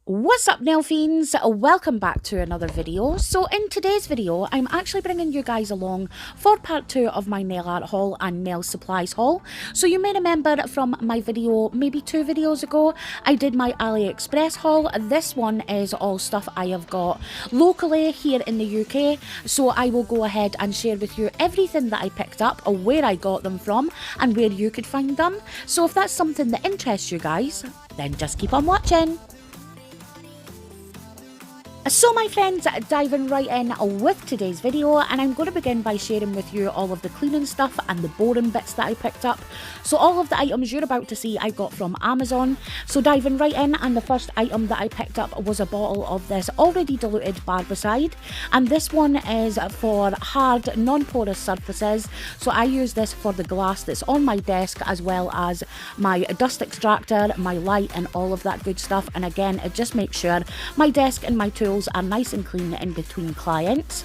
What's up, nail fiends? Welcome back to another video. So in today's video, I'm actually bringing you guys along for part 2 of my nail art haul and nail supplies haul. So you may remember from my video, maybe 2 videos ago, I did my AliExpress haul. This one is all stuff I have got locally here in the UK. So I will go ahead and share with you everything that I picked up, where I got them from, and where you could find them. So if that's something that interests you guys, then just keep on watching. So my friends, diving right in with today's video, and I'm going to begin by sharing with you all of the cleaning stuff and the boring bits that I picked up. So all of the items you're about to see I got from Amazon. So diving right in, and the first item that I picked up was a bottle of this already diluted Barbicide, and this one is for hard non-porous surfaces. So I use this for the glass that's on my desk, as well as my dust extractor, my light, and all of that good stuff. And again, it just makes sure my desk and my tools are nice and clean in between clients.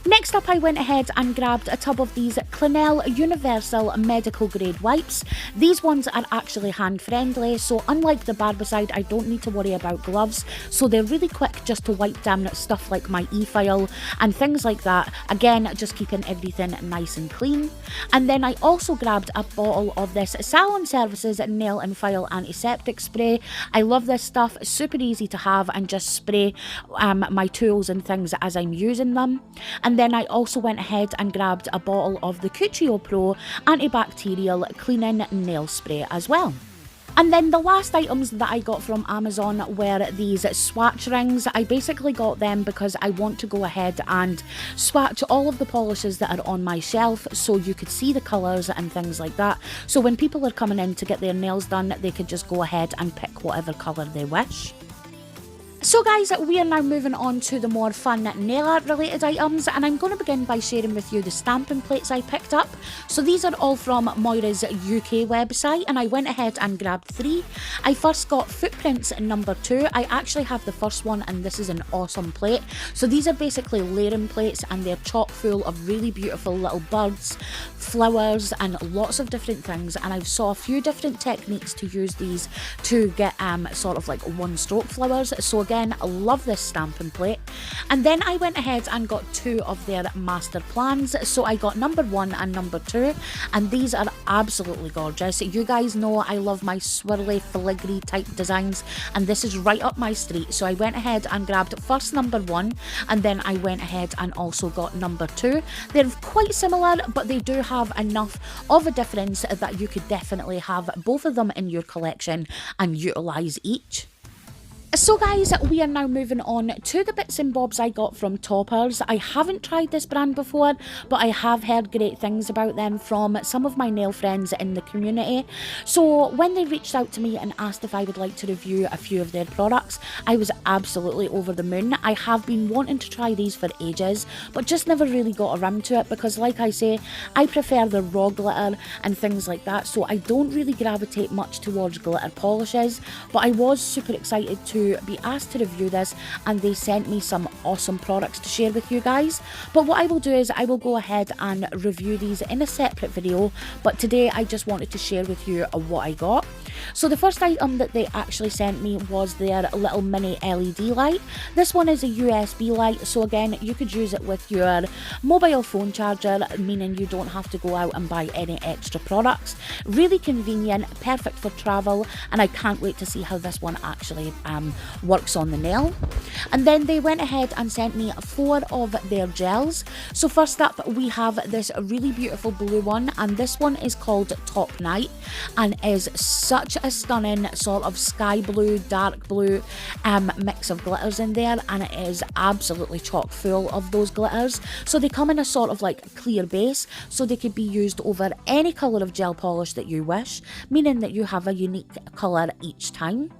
Next up, I went ahead and grabbed a tub of these Clinell Universal Medical Grade Wipes. These ones are actually hand friendly, so unlike the Barbicide, I don't need to worry about gloves. So they're really quick just to wipe down stuff like my e-file and things like that. Again, just keeping everything nice and clean. And then I also grabbed a bottle of this Salon Services Nail and File Antiseptic Spray. I love this stuff, super easy to have, and just spray my tools and things as I'm using them. And then I also went ahead and grabbed a bottle of the Cuccio Pro Antibacterial Cleaning Nail Spray as well. And then the last items that I got from Amazon were these swatch rings. I basically got them because I want to go ahead and swatch all of the polishes that are on my shelf, so you could see the colours and things like that. So when people are coming in to get their nails done, they could just go ahead and pick whatever colour they wish. So guys, we are now moving on to the more fun nail art related items, and I'm going to begin by sharing with you the stamping plates I picked up. So these are all from Moira's UK website, and I went ahead and grabbed 3. I first got Footprints number 2. I actually have the first one, and this is an awesome plate. So these are basically layering plates, and they're chock full of really beautiful little birds, flowers, and lots of different things. And I saw a few different techniques to use these to get sort of like one stroke flowers. So again, I love this stamping plate. And then I went ahead and got 2 of their Masterplans. So I got number 1 and number 2, and these are absolutely gorgeous. You guys know I love my swirly filigree type designs, and this is right up my street. So I went ahead and grabbed first number 1, and then I went ahead and also got number 2. They're quite similar, but they do have enough of a difference that you could definitely have both of them in your collection and utilise each. So guys, we are now moving on to the bits and bobs I got from Toppers. I haven't tried this brand before, but I have heard great things about them from some of my nail friends in the community. So when they reached out to me and asked if I would like to review a few of their products, I was absolutely over the moon. I have been wanting to try these for ages, but just never really got around to it because, like I say, I prefer the raw glitter and things like that, so I don't really gravitate much towards glitter polishes. But I was super excited to be asked to review this, and they sent me some awesome products to share with you guys. But what I will do is I will go ahead and review these in a separate video, but today I just wanted to share with you what I got. So the first item that they actually sent me was their little mini LED light. This one is a USB light, so again, you could use it with your mobile phone charger, meaning you don't have to go out and buy any extra products. Really convenient, perfect for travel, and I can't wait to see how this one actually works on the nail. And then they went ahead and sent me 4 of their gels. So first up, we have this really beautiful blue one, and this one is called Top Night, and is such a stunning sort of sky blue, dark blue mix of glitters in there, and it is absolutely chock full of those glitters. So they come in a sort of like clear base, so they could be used over any colour of gel polish that you wish, meaning that you have a unique colour each time.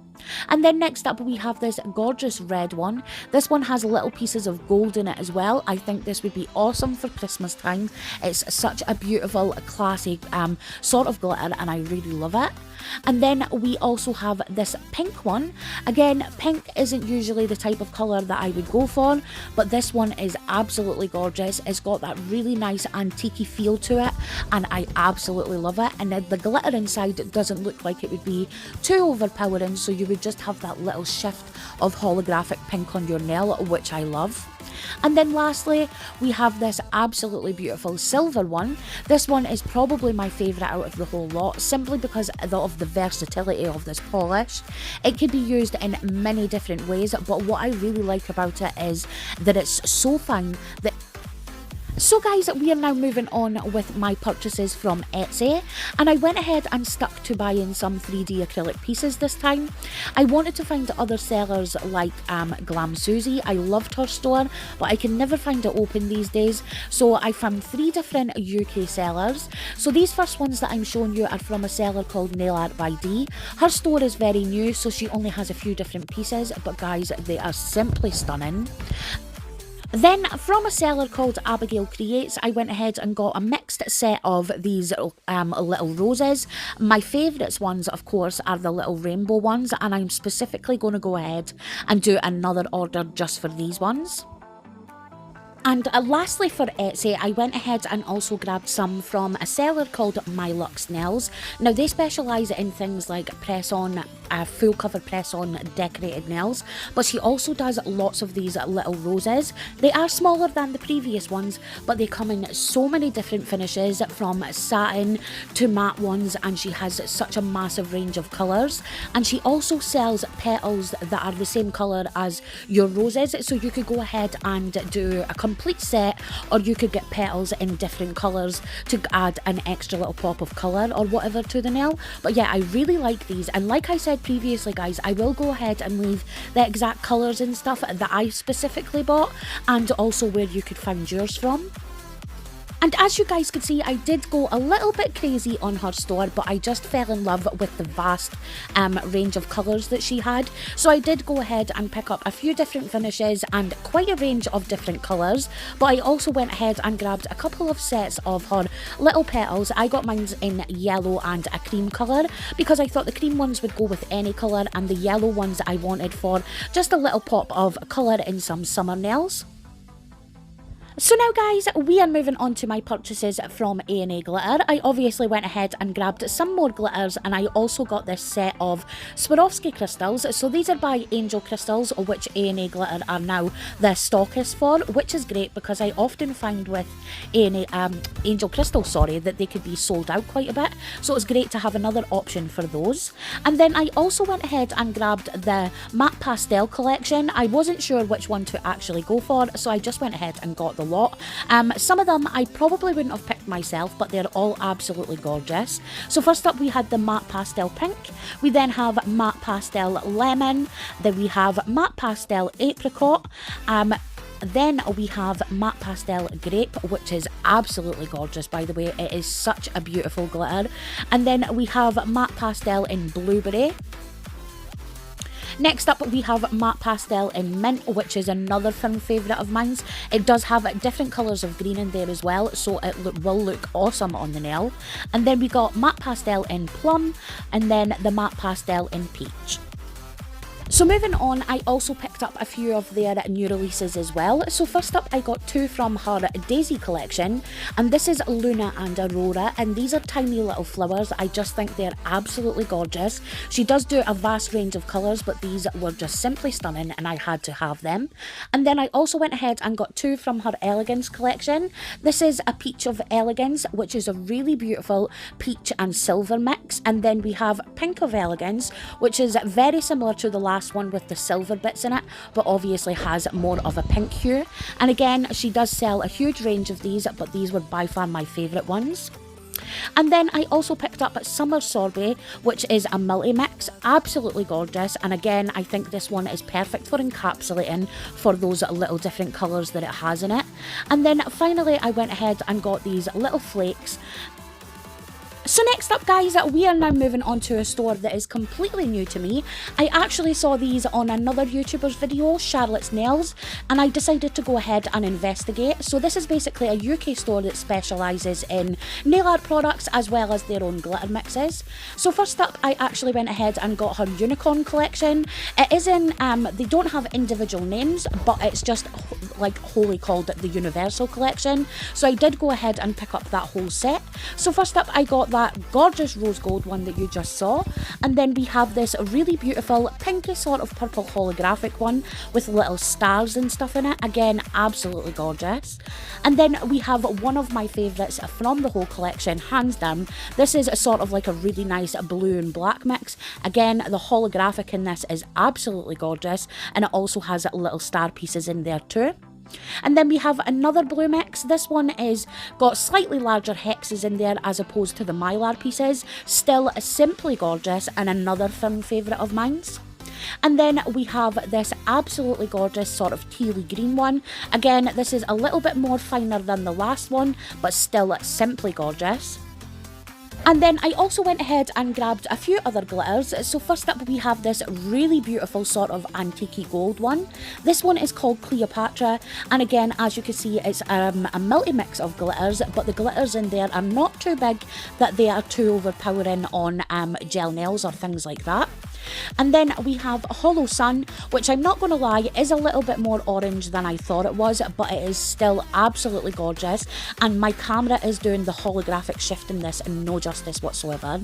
And then next up, we have this gorgeous red one. This one has little pieces of gold in it as well. I think this would be awesome for Christmas time. It's such a beautiful, classy sort of glitter, and I really love it. And then we also have this pink one. Again, pink isn't usually the type of colour that I would go for, but this one is absolutely gorgeous. It's got that really nice antique feel to it, and I absolutely love it. And then the glitter inside doesn't look like it would be too overpowering, so you would just have that little shift of holographic pink on your nail, which I love. And then lastly, we have this absolutely beautiful silver one. This one is probably my favourite out of the whole lot, simply because of the versatility of this polish. It can be used in many different ways, but what I really like about it is that it's so fine that... So guys, we are now moving on with my purchases from Etsy, and I went ahead and stuck to buying some 3D acrylic pieces this time. I wanted to find other sellers like Glam Susie. I loved her store, but I can never find it open these days, so I found 3 different UK sellers. So these first ones that I'm showing you are from a seller called Nailart by D. Her store is very new, so she only has a few different pieces, but guys, they are simply stunning. Then from a seller called Abigail Creates, I went ahead and got a mixed set of these little roses. My favourites ones, of course, are the little rainbow ones, and I'm specifically going to go ahead and do another order just for these ones. And lastly for Etsy, I went ahead and also grabbed some from a seller called My Luxe Nails. Now they specialise in things like press-on, full cover press-on decorated nails, but she also does lots of these little roses. They are smaller than the previous ones, but they come in so many different finishes, from satin to matte ones, and she has such a massive range of colours. And she also sells petals that are the same colour as your roses, so you could go ahead and do a complete set, or you could get petals in different colours to add an extra little pop of colour or whatever to the nail. But yeah, I really like these, and like I said previously guys, I will go ahead and leave the exact colours and stuff that I specifically bought, and also where you could find yours from. And as you guys could see, I did go a little bit crazy on her store, but I just fell in love with the vast range of colours that she had. So I did go ahead and pick up a few different finishes and quite a range of different colours. But I also went ahead and grabbed a couple of sets of her little petals. I got mine in yellow and a cream colour, because I thought the cream ones would go with any colour, and the yellow ones I wanted for just a little pop of colour in some summer nails. So now guys, we are moving on to my purchases from A&A Glitter. I obviously went ahead and grabbed some more glitters, and I also got this set of Swarovski Crystals. So these are by Angel Crystals, which A&A Glitter are now the stockist for, which is great because I often find with A&A, Angel Crystals, that they could be sold out quite a bit. So it's great to have another option for those. And then I also went ahead and grabbed the matte pastel collection. I wasn't sure which one to actually go for, so I just went ahead and got the lot. Some of them I probably wouldn't have picked myself, but they're all absolutely gorgeous. So first up we had the matte pastel pink, we then have matte pastel lemon, then we have matte pastel apricot, then we have matte pastel grape, which is absolutely gorgeous, by the way. It is such a beautiful glitter. And then we have matte pastel in blueberry. Next up we have matte pastel in mint, which is another firm favourite of mine. It does have different colours of green in there as well, so it will look awesome on the nail. And then we got matte pastel in plum, and then the matte pastel in peach. So moving on, I also picked up a few of their new releases as well. So first up I got two from her Daisy collection, and this is Luna and Aurora, and these are tiny little flowers. I just think they're absolutely gorgeous. She does do a vast range of colours, but these were just simply stunning and I had to have them. And then I also went ahead and got two from her Elegance collection. This is a Peach of Elegance, which is a really beautiful peach and silver mix, and then we have Pink of Elegance, which is very similar to the last one with the silver bits in it, but obviously has more of a pink hue. And again, she does sell a huge range of these, but these were by far my favourite ones. And then I also picked up Summer Sorbet, which is a multi-mix, absolutely gorgeous, and again I think this one is perfect for encapsulating for those little different colours that it has in it. And then finally I went ahead and got these little flakes. So next up guys, we are now moving on to a store that is completely new to me. I actually saw these on another YouTuber's video, Charlotte's Nails, and I decided to go ahead and investigate. So this is basically a UK store that specialises in nail art products as well as their own glitter mixes. So first up, I actually went ahead and got her unicorn collection. It is in, they don't have individual names, but it's just like wholly called the Universal Collection. So I did go ahead and pick up that whole set. So first up, I got that gorgeous rose gold one that you just saw, and then we have this really beautiful pinky sort of purple holographic one with little stars and stuff in it. Again, absolutely gorgeous. And then we have one of my favourites from the whole collection, hands down. This is a sort of like a really nice blue and black mix. Again, the holographic in this is absolutely gorgeous, and it also has little star pieces in there too. And then we have another blue mix. This one is got slightly larger hexes in there as opposed to the mylar pieces. Still simply gorgeous and another firm favourite of mine's. And then we have this absolutely gorgeous sort of tealy green one. Again, this is a little bit more finer than the last one, but still simply gorgeous. And then I also went ahead and grabbed a few other glitters. So first up we have this really beautiful sort of antique gold one. This one is called Cleopatra, and again, as you can see, it's a multi-mix of glitters, but the glitters in there are not too big that they are too overpowering on gel nails or things like that. And then we have Hollow Sun, which I'm not going to lie is a little bit more orange than I thought it was, but it is still absolutely gorgeous, and my camera is doing the holographic shift in this and no justice whatsoever.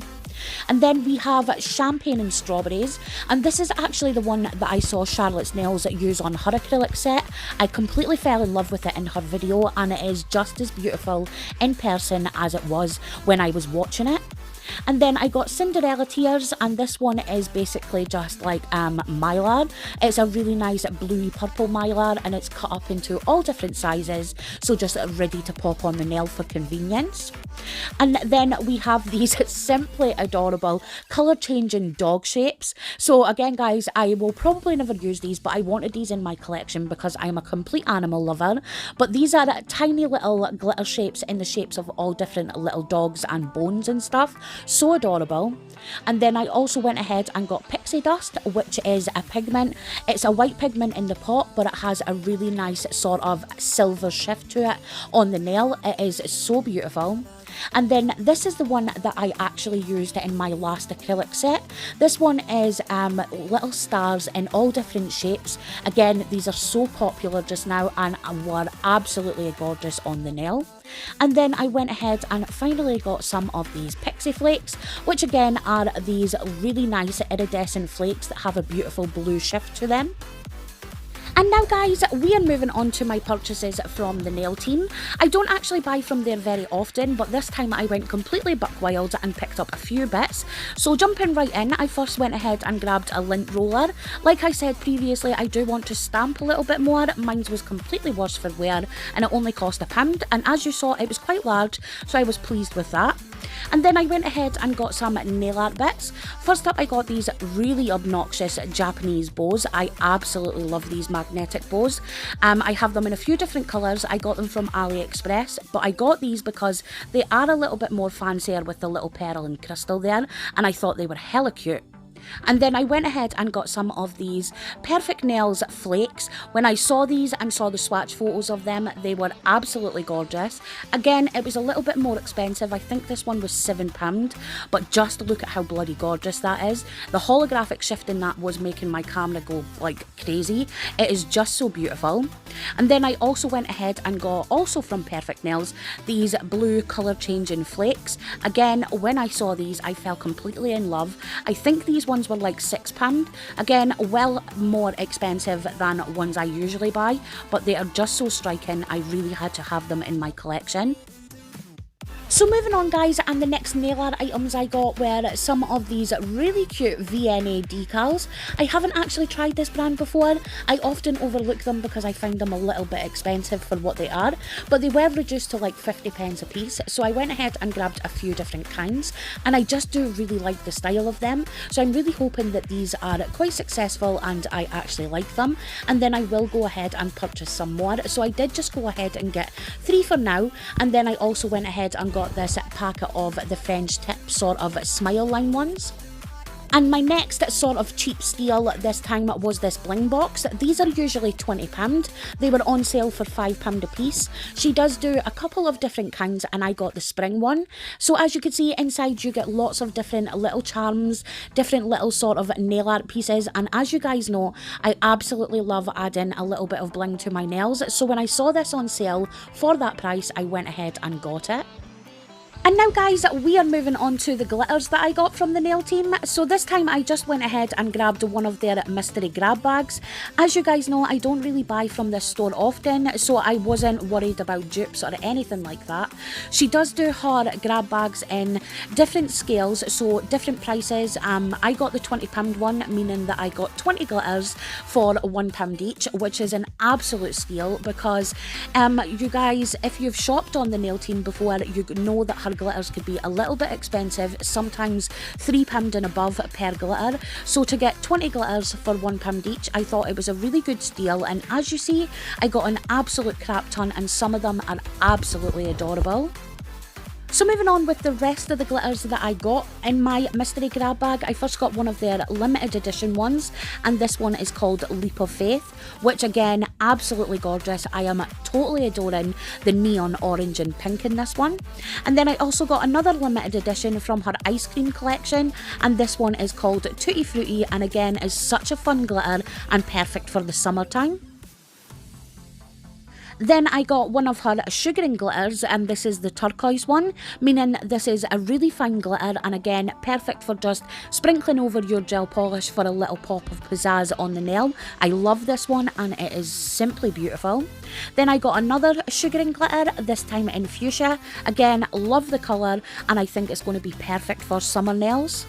And then we have Champagne and Strawberries, and this is actually the one that I saw Charlotte's Nails use on her acrylic set. I completely fell in love with it in her video, and it is just as beautiful in person as it was when I was watching it. And then I got Cinderella Tears, and this one is basically just like mylar. It's a really nice bluey purple mylar, and it's cut up into all different sizes, so just ready to pop on the nail for convenience. And then we have these simply adorable colour changing dog shapes. So again guys, I will probably never use these, but I wanted these in my collection because I'm a complete animal lover. But these are tiny little glitter shapes in the shapes of all different little dogs and bones and stuff. So adorable. And then I also went ahead and got Pixie Dust, which is a pigment. It's a white pigment in the pot, but it has a really nice sort of silver shift to it on the nail. It is so beautiful. And then this is the one that I actually used in my last acrylic set. This one is little stars in all different shapes. Again, these are so popular just now and were absolutely gorgeous on the nail. And then I went ahead and finally got some of these Pixie Flakes, which again are these really nice iridescent flakes that have a beautiful blue shift to them. And now guys, we are moving on to my purchases from the nail team. I don't actually buy from there very often, but this time I went completely buck wild and picked up a few bits. So jumping right in, I first went ahead and grabbed a lint roller. Like I said previously, I do want to stamp a little bit more. Mine was completely worse for wear and it only cost £1, and as you saw, it was quite large, so I was pleased with that. And then I went ahead and got some nail art bits. First up, I got these really obnoxious Japanese bows. I absolutely love these magnetic bows. I have them in a few different colours. I got them from AliExpress, but I got these because they are a little bit more fancier with the little pearl and crystal there, and I thought they were hella cute. And then I went ahead and got some of these Perfect Nails flakes. When I saw these and saw the swatch photos of them, they were absolutely gorgeous. Again, it was a little bit more expensive. I think this one was £7, but just look at how bloody gorgeous that is. The holographic shift in that was making my camera go like crazy. It is just so beautiful. And then I also went ahead and got, also from Perfect Nails, these blue colour changing flakes. Again, when I saw these, I fell completely in love. I think these ones were like £6. Again, well more expensive than ones I usually buy, but they are just so striking. I really had to have them in my collection. So moving on guys, and the next nail art items I got were some of these really cute V&A decals. I haven't actually tried this brand before. I often overlook them because I find them a little bit expensive for what they are, but they were reduced to like 50p a piece, so I went ahead and grabbed a few different kinds, and I just do really like the style of them, so I'm really hoping that these are quite successful and I actually like them, and then I will go ahead and purchase some more. So I did just go ahead and get 3 for now, and then I also went ahead and got got this packet of the French tip sort of smile line ones. And my next sort of cheap steal this time was this bling box. These are usually £20. They were on sale for £5 a piece. She does do a couple of different kinds and I got the spring one. So as you can see inside you get lots of different little charms, different little sort of nail art pieces, and as you guys know I absolutely love adding a little bit of bling to my nails. So when I saw this on sale for that price I went ahead and got it. And now guys, we are moving on to the glitters that I got from the nail team. So this time I just went ahead and grabbed one of their mystery grab bags. As you guys know, I don't really buy from this store often, so I wasn't worried about dupes or anything like that. She does do her grab bags in different scales, so different prices. I got the £20 one, meaning that I got 20 glitters for £1 each, which is an absolute steal because you guys, if you've shopped on the nail team before, you know that her glitters could be a little bit expensive, sometimes £3 and above per glitter. So to get 20 glitters for £1 each, I thought it was a really good steal, and as you see, I got an absolute crap ton and some of them are absolutely adorable. So moving on with the rest of the glitters that I got in my mystery grab bag, I first got one of their limited edition ones, and this one is called Leap of Faith, which again, absolutely gorgeous. I am totally adoring the neon orange and pink in this one. And then I also got another limited edition from her ice cream collection, and this one is called Tutti Frutti, and again is such a fun glitter and perfect for the summertime. Then I got one of her sugaring glitters, and this is the turquoise one, meaning this is a really fine glitter and again perfect for just sprinkling over your gel polish for a little pop of pizzazz on the nail. I love this one and it is simply beautiful. Then I got another sugaring glitter, this time in fuchsia. Again, love the colour and I think it's going to be perfect for summer nails.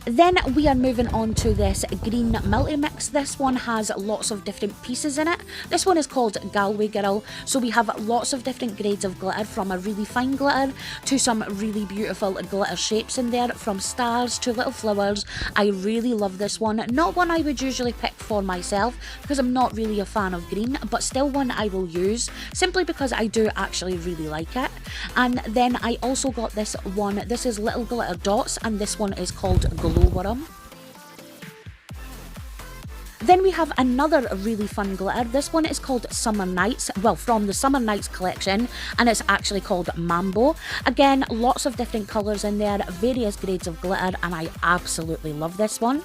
Then we are moving on to this green multi-mix. This one has lots of different pieces in it. This one is called Galway Girl. So we have lots of different grades of glitter, from a really fine glitter to some really beautiful glitter shapes in there, from stars to little flowers. I really love this one. Not one I would usually pick for myself because I'm not really a fan of green, but still one I will use simply because I do actually really like it. And then I also got this one. This is little glitter dots and this one is called Glowworm. Then we have another really fun glitter. This one is called Summer Nights, well, from the Summer Nights collection, and it's actually called Mambo. Again, lots of different colours in there, various grades of glitter, and I absolutely love this one.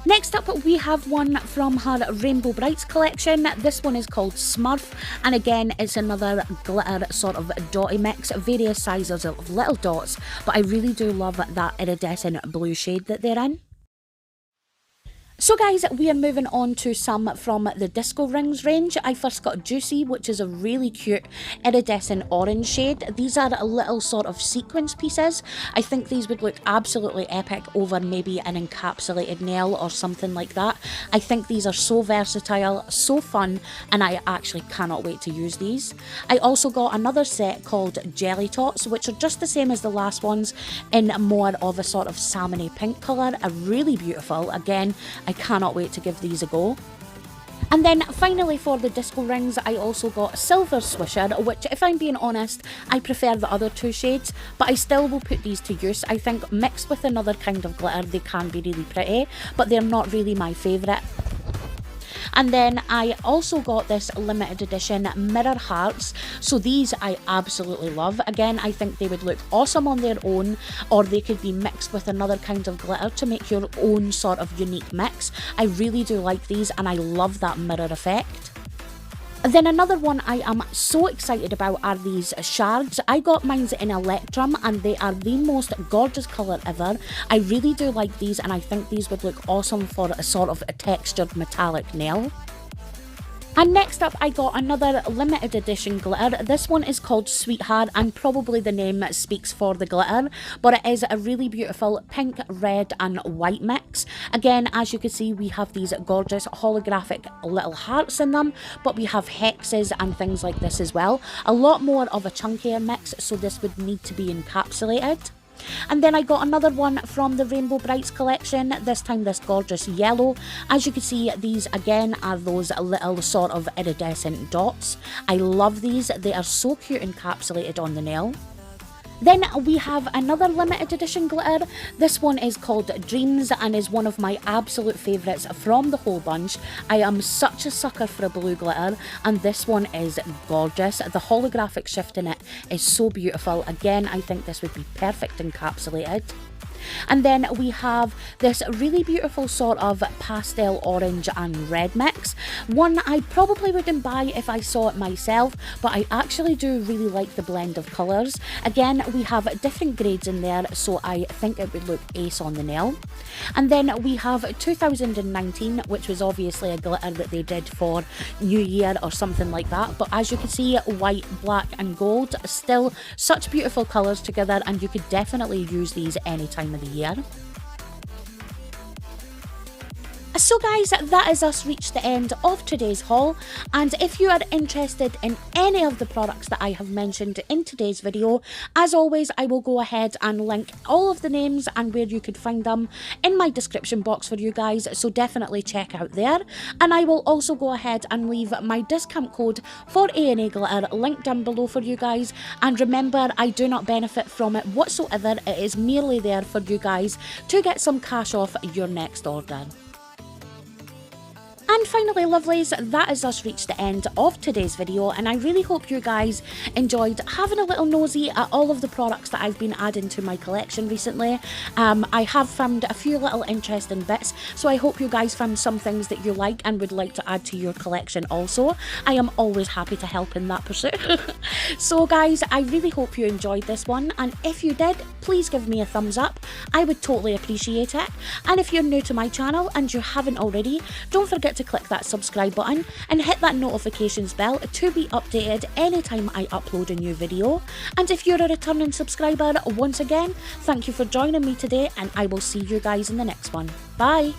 Next up, we have one from her Rainbow Brights collection. This one is called Smurf, and again, it's another glitter sort of dotty mix, various sizes of little dots, but I really do love that iridescent blue shade that they're in. So guys, we are moving on to some from the Disco Rings range. I first got Juicy, which is a really cute iridescent orange shade. These are little sort of sequence pieces. I think these would look absolutely epic over maybe an encapsulated nail or something like that. I think these are so versatile, so fun, and I actually cannot wait to use these. I also got another set called Jelly Tots, which are just the same as the last ones in more of a sort of salmony pink colour. Are really beautiful. Again, I cannot wait to give these a go. And then finally for the Disco Rings, I also got Silver Swisher, which, if I'm being honest, I prefer the other two shades, but I still will put these to use. I think mixed with another kind of glitter they can be really pretty, but they're not really my favourite. And then I also got this limited edition Mirror Hearts. So these I absolutely love. Again, I think they would look awesome on their own, or they could be mixed with another kind of glitter to make your own sort of unique mix. I really do like these and I love that mirror effect. Then another one I am so excited about are these shards. I got mine in Electrum and they are the most gorgeous colour ever. I really do like these and I think these would look awesome for a sort of a textured metallic nail. And next up, I got another limited edition glitter. This one is called Sweetheart, and probably the name speaks for the glitter, but it is a really beautiful pink, red and white mix. Again, as you can see, we have these gorgeous holographic little hearts in them, but we have hexes and things like this as well. A lot more of a chunkier mix, so this would need to be encapsulated. And then I got another one from the Rainbow Brights collection, this time this gorgeous yellow. As you can see, these again are those little sort of iridescent dots. I love these, they are so cute encapsulated on the nail. Then we have another limited edition glitter. This one is called Dreams and is one of my absolute favourites from the whole bunch. I am such a sucker for a blue glitter, and this one is gorgeous. The holographic shift in it is so beautiful. Again, I think this would be perfect encapsulated. And then we have this really beautiful sort of pastel orange and red mix. One I probably wouldn't buy if I saw it myself, but I actually do really like the blend of colours. Again, we have different grades in there, so I think it would look ace on the nail. And then we have 2019, which was obviously a glitter that they did for New Year or something like that. But as you can see, white, black and gold, still such beautiful colours together, and you could definitely use these any time of the year. So guys, that is us reached the end of today's haul, and if you are interested in any of the products that I have mentioned in today's video, as always I will go ahead and link all of the names and where you could find them in my description box for you guys, so definitely check out there. And I will also go ahead and leave my discount code for A&A Glitter linked down below for you guys, and remember, I do not benefit from it whatsoever, it is merely there for you guys to get some cash off your next order. And finally, lovelies, that is us reached the end of today's video, and I really hope you guys enjoyed having a little nosy at all of the products that I've been adding to my collection recently. I have found a few little interesting bits, so I hope you guys found some things that you like and would like to add to your collection also. I am always happy to help in that pursuit. So guys, I really hope you enjoyed this one, and if you did, please give me a thumbs up. I would totally appreciate it. And if you're new to my channel and you haven't already, don't forget to click that subscribe button and hit that notifications bell to be updated anytime I upload a new video. And if you're a returning subscriber, once again, thank you for joining me today, and I will see you guys in the next one. Bye!